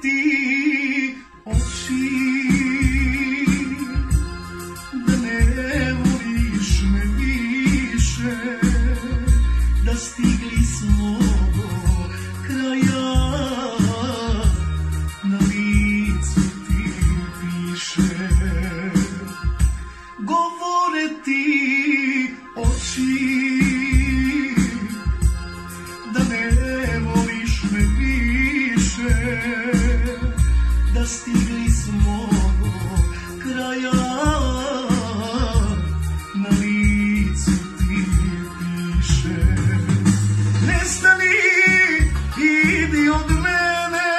ti oči, da ne voliš me više, da stigli smo do kraja, na licu ti piše. Govore ti oči, da ne voliš me više, da stigli smo do kraja, na licu ti piše. Nestani, idi od mene,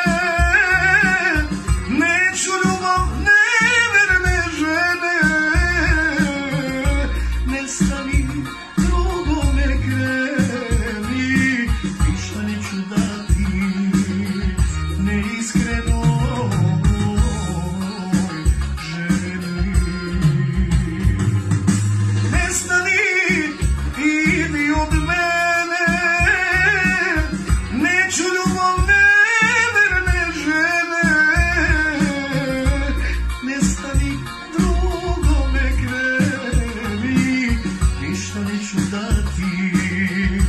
neću ljubav neverne žene. Nestani, drugome kreni, ništa neću dati neiskreno ženi. Nestani, idi od mene, neću ljubav neverne žene. Nestani, drugome kreni, ništa neću dati